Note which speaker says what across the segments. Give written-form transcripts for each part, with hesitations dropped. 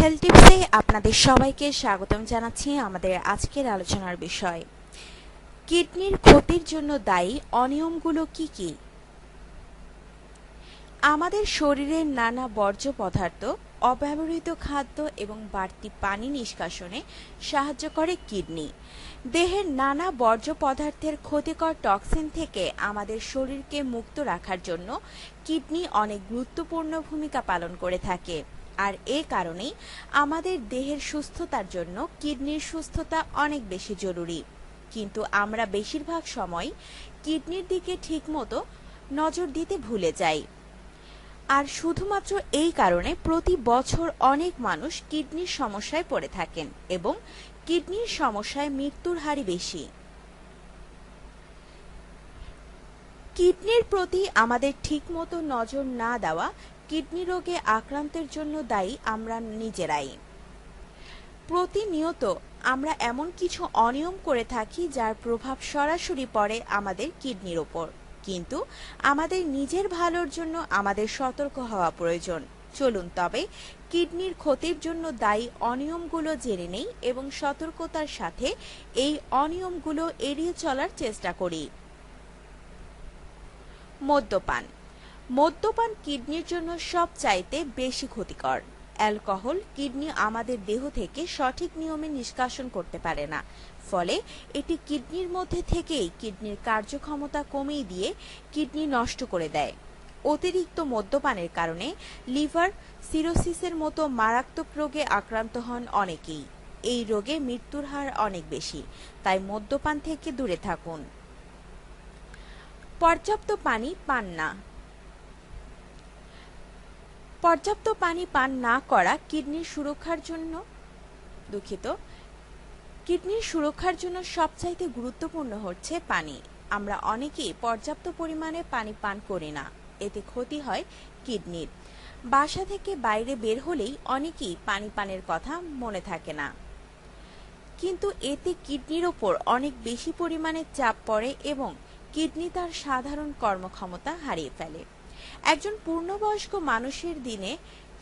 Speaker 1: Health টিপসে আপনাদের সবাইকে স্বাগতম জানাচ্ছি। আমাদের আজকের আলোচনার বিষয় কিডনির ক্ষতির জন্য দায়ী অনিয়মগুলো কি কি। আমাদের শরীরের নানা বর্জ্য পদার্থ, অব্যবহৃত খাদ্য এবং বাড়তি পানি নিষ্কাশনে সাহায্য করে কিডনি। দেহের নানা বর্জ্য পদার্থের ক্ষতিকর টক্সিন থেকে আমাদের শরীরকে মুক্ত রাখার জন্য কিডনি অনেক গুরুত্বপূর্ণ ভূমিকা পালন করে থাকে। আর এ কারণেই আমাদের দেহের সুস্থতার জন্য কিডনির সুস্থতা অনেক বেশি জরুরি। কিন্তু আমরা বেশিরভাগ সময় কিডনির দিকে ঠিকমতো নজর দিতে ভুলে যাই। আর শুধুমাত্র এই কারণে প্রতি বছর অনেক মানুষ কিডনির সমস্যায় পড়ে থাকেন এবং কিডনির সমস্যায় মৃত্যুর হারই বেশি। কিডনির প্রতি আমাদের ঠিকমতো নজর না দেওয়া কিডনি রোগে আক্রান্তের জন্য দায়ী আমরা নিজেরাই। প্রতিনিয়ত আমরা এমন কিছু অনিয়ম করে থাকি যার প্রভাব সরাসরি পড়ে আমাদের কিডনির ওপর, কিন্তু আমাদের নিজের ভালোর জন্য আমাদের সতর্ক হওয়া প্রয়োজন। চলুন তবে কিডনির ক্ষতির জন্য দায়ী অনিয়মগুলো জেনে নেই এবং সতর্কতার সাথে এই অনিয়মগুলো এড়িয়ে চলার চেষ্টা করি। মদ্যপান। মদ্যপান কিডনির জন্য সবচাইতে বেশি ক্ষতিকর। অ্যালকোহল কিডনি আমাদের দেহ থেকে সঠিক নিয়মে নিষ্কাশন করতে পারে না, ফলে এটি কিডনির মধ্যে থেকেই কিডনির কার্যক্ষমতা কমিয়ে দিয়ে কিডনি নষ্ট করে দেয়। অতিরিক্ত মদ্যপানের কারণে লিভার সিরোসিসের মতো মারাত্মক রোগে আক্রান্ত হন অনেকেই। এই রোগে মৃত্যুর হার অনেক বেশি, তাই মদ্যপান থেকে দূরে থাকুন। পর্যাপ্ত পানি পান না। পর্যাপ্ত পানি পান না করা কিডনির সুরক্ষার জন্য সবচাইতে গুরুত্বপূর্ণ হচ্ছে পানি। আমরা অনেকেই পর্যাপ্ত পরিমাণে পানি পান করি না, এতে ক্ষতি হয় কিডনির। বাসা থেকে বাইরে বের হলেই অনেকেই পানি পানের কথা মনে থাকে না, কিন্তু এতে কিডনির ওপর অনেক বেশি পরিমাণে চাপ পড়ে এবং কিডনি তার সাধারণ কর্মক্ষমতা হারিয়ে ফেলে। একজন পূর্ণবয়স্ক মানুষের দিনে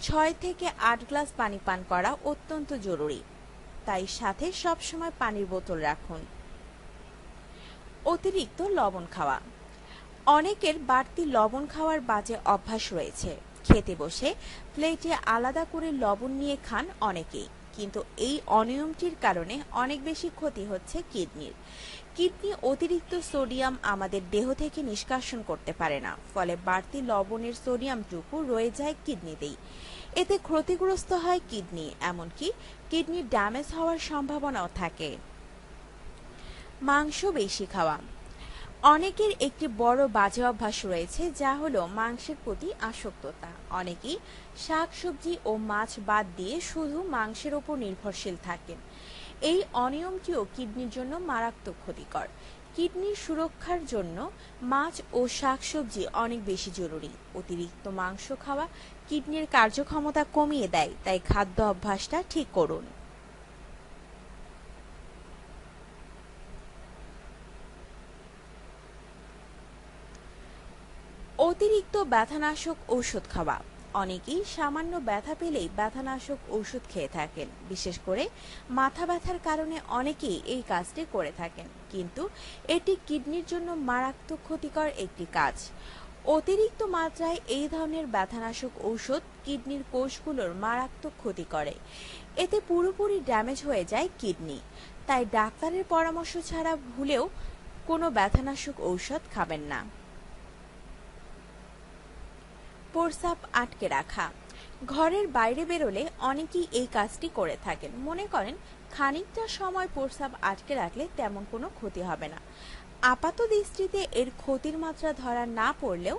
Speaker 1: 6 থেকে 8 গ্লাস পানি পান করা অত্যন্ত জরুরি, তাই সাথে সবসময় পানির বোতল রাখুন। অতিরিক্ত লবণ খাওয়া। অনেকের বাড়তি লবণ খাওয়ার বাজে অভ্যাস রয়েছে। খেতে বসে প্লেটে আলাদা করে লবণ নিয়ে খান অনেকেই, কিন্তু এই অনিয়মটির কারণে অনেক বেশি ক্ষতি হচ্ছে কিডনির। কিডনি অতিরিক্ত সোডিয়াম আমাদের দেহ থেকে নিষ্কাশন করতে পারে না, ফলে বাড়তি লবণের সোডিয়ামটুকু রয়ে যায় কিডনিতেই। এতে ক্ষতিগ্রস্ত হয় কিডনি, এমনকি কিডনি ড্যামেজ হওয়ার সম্ভাবনাও থাকে। মাংস বেশি খাওয়া। অনেকের একটি বড় বাজে অভ্যাস রয়েছে, যা হলো মাংসের প্রতি আসক্ততা। অনেকেই শাকসবজি ও মাছ বাদ দিয়ে শুধু মাংসের উপর নির্ভরশীল থাকেন। এই অনিয়মটিও কিডনির জন্য মারাত্মক ক্ষতিকর। কিডনির সুরক্ষার জন্য মাছ ও শাকসবজি অনেক বেশি জরুরি। অতিরিক্ত মাংস খাওয়া কিডনির কার্যক্ষমতা কমিয়ে দেয়, তাই খাদ্য অভ্যাসটা ঠিক করুন। অতিরিক্ত ব্যথানাশক ঔষধ খাওয়া। অনেকেই সামান্য ব্যথা পেলেই ব্যথানাশক ঔষধ খেয়ে থাকেন। বিশেষ করে মাথা ব্যথার কারণে অনেকেই এই কাজটি করে থাকেন, কিন্তু এটি কিডনির জন্য মারাত্মক ক্ষতিকর একটি কাজ। অতিরিক্ত মাত্রায় এই ধরনের ব্যথানাশক ঔষধ কিডনির কোষগুলোর মারাত্মক ক্ষতি করে। এতে পুরোপুরি ড্যামেজ হয়ে যায় কিডনি। তাই ডাক্তারের পরামর্শ ছাড়া ভুলেও কোনো ব্যথানাশক ঔষধ খাবেন না। প্রস্রাব আটকে রাখা। ঘরের বাইরে বেরোলে অনেকেই এই কাজটি করে থাকেন। মনে করেন খানিকটা সময় প্রস্রাব আটকে রাখলে তেমন কোনো ক্ষতি হবে না। আপাত দৃষ্টিতে এর ক্ষতির মাত্রা ধরা না পড়লেও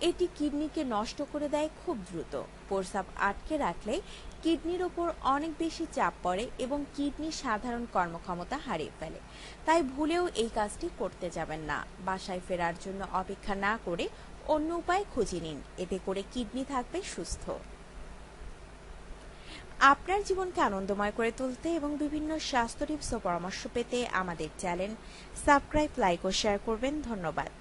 Speaker 1: এটি কিডনিকে নষ্ট করে দেয় খুব দ্রুত। প্রস্রাব আটকে রাখলে কিডনির ওপর অনেক বেশি চাপ পড়ে এবং কিডনির সাধারণ কর্মক্ষমতা হারিয়ে ফেলে। তাই ভুলেও এই কাজটি করতে যাবেন না। বাসায় ফেরার জন্য অপেক্ষা না করে অন্য উপায় খুঁজে নিন, এতে করে কিডনি থাকবে সুস্থ। আপনার জীবনকে আনন্দময় করে তুলতে এবং বিভিন্ন স্বাস্থ্য টিপস ও পরামর্শ পেতে আমাদের চ্যানেল সাবস্ক্রাইব, লাইক ও শেয়ার করবেন। ধন্যবাদ।